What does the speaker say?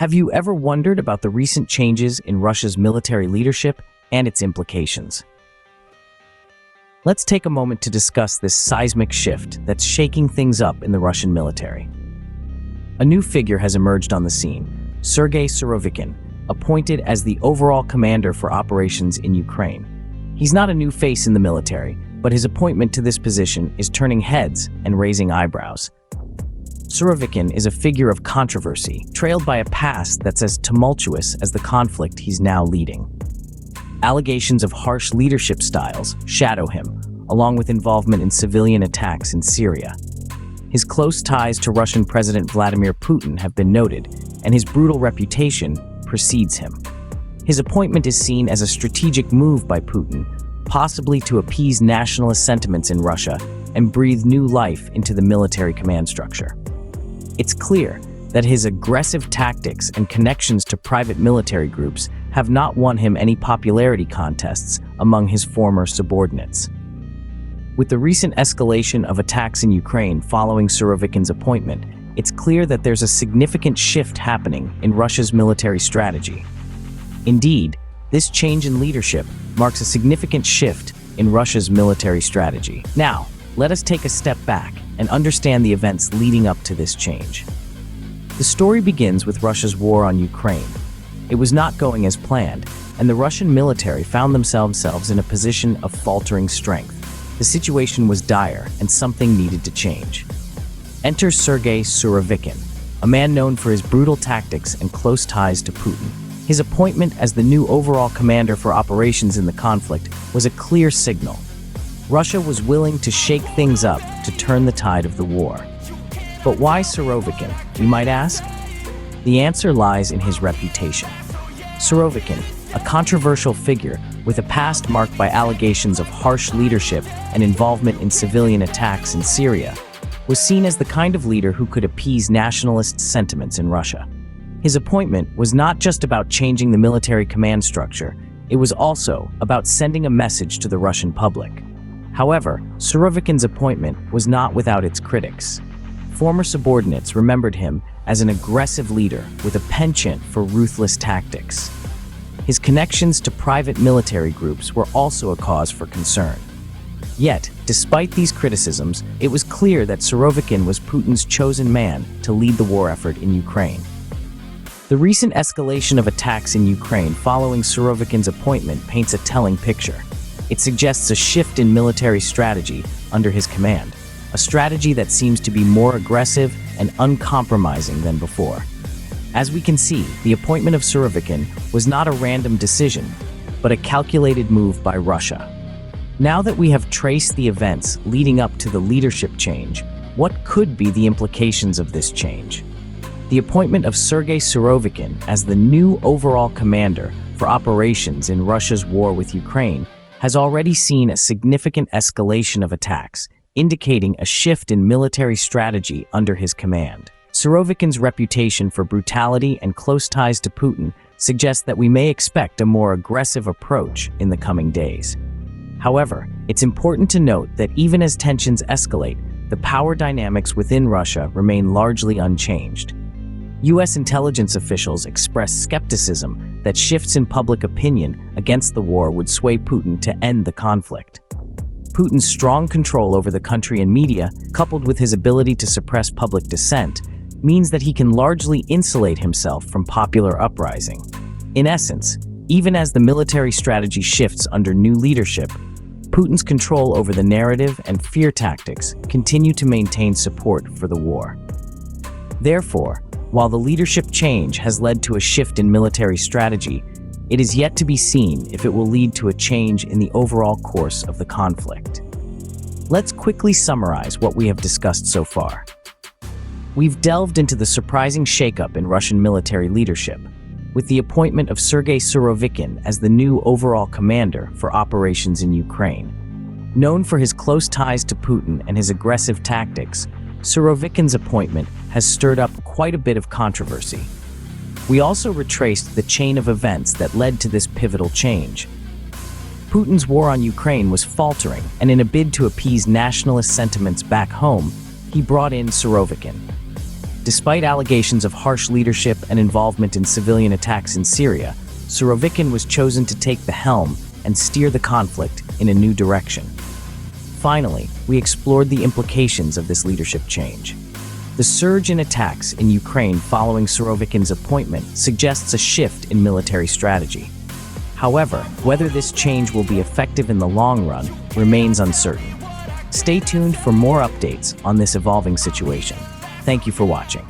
Have you ever wondered about the recent changes in Russia's military leadership and its implications? Let's take a moment to discuss this seismic shift that's shaking things up in the Russian military. A new figure has emerged on the scene, Sergey Surovikin, appointed as the overall commander for operations in Ukraine. He's not a new face in the military, but his appointment to this position is turning heads and raising eyebrows. Surovikin is a figure of controversy, trailed by a past that's as tumultuous as the conflict he's now leading. Allegations of harsh leadership styles shadow him, along with involvement in civilian attacks in Syria. His close ties to Russian President Vladimir Putin have been noted, and his brutal reputation precedes him. His appointment is seen as a strategic move by Putin, possibly to appease nationalist sentiments in Russia and breathe new life into the military command structure. It's clear that his aggressive tactics and connections to private military groups have not won him any popularity contests among his former subordinates. With the recent escalation of attacks in Ukraine following Surovikin's appointment, it's clear that there's a significant shift happening in Russia's military strategy. Indeed, this change in leadership marks a significant shift in Russia's military strategy. Now, let us take a step back and understand the events leading up to this change. The story begins with Russia's war on Ukraine. It was not going as planned, and the Russian military found themselves in a position of faltering strength. The situation was dire, and something needed to change. Enter Sergey Surovikin, a man known for his brutal tactics and close ties to Putin. His appointment as the new overall commander for operations in the conflict was a clear signal. Russia was willing to shake things up to turn the tide of the war. But why Surovikin, you might ask? The answer lies in his reputation. Surovikin, a controversial figure with a past marked by allegations of harsh leadership and involvement in civilian attacks in Syria, was seen as the kind of leader who could appease nationalist sentiments in Russia. His appointment was not just about changing the military command structure, it was also about sending a message to the Russian public. However, Surovikin's appointment was not without its critics. Former subordinates remembered him as an aggressive leader with a penchant for ruthless tactics. His connections to private military groups were also a cause for concern. Yet, despite these criticisms, it was clear that Surovikin was Putin's chosen man to lead the war effort in Ukraine. The recent escalation of attacks in Ukraine following Surovikin's appointment paints a telling picture. It suggests a shift in military strategy under his command, a strategy that seems to be more aggressive and uncompromising than before. As we can see, the appointment of Surovikin was not a random decision, but a calculated move by Russia. Now that we have traced the events leading up to the leadership change, what could be the implications of this change? The appointment of Sergey Surovikin as the new overall commander for operations in Russia's war with Ukraine has already seen a significant escalation of attacks, indicating a shift in military strategy under his command. Surovikin's reputation for brutality and close ties to Putin suggests that we may expect a more aggressive approach in the coming days. However, it's important to note that even as tensions escalate, the power dynamics within Russia remain largely unchanged. U.S. intelligence officials express skepticism that shifts in public opinion against the war would sway Putin to end the conflict. Putin's strong control over the country and media, coupled with his ability to suppress public dissent, means that he can largely insulate himself from popular uprising. In essence, even as the military strategy shifts under new leadership, Putin's control over the narrative and fear tactics continue to maintain support for the war. Therefore, while the leadership change has led to a shift in military strategy, it is yet to be seen if it will lead to a change in the overall course of the conflict. Let's quickly summarize what we have discussed so far. We've delved into the surprising shakeup in Russian military leadership, with the appointment of Sergey Surovikin as the new overall commander for operations in Ukraine. Known for his close ties to Putin and his aggressive tactics, Surovikin's appointment has stirred up quite a bit of controversy. We also retraced the chain of events that led to this pivotal change. Putin's war on Ukraine was faltering, and in a bid to appease nationalist sentiments back home, he brought in Surovikin. Despite allegations of harsh leadership and involvement in civilian attacks in Syria, Surovikin was chosen to take the helm and steer the conflict in a new direction. Finally, we explored the implications of this leadership change. The surge in attacks in Ukraine following Surovikin's appointment suggests a shift in military strategy. However, whether this change will be effective in the long run remains uncertain. Stay tuned for more updates on this evolving situation. Thank you for watching.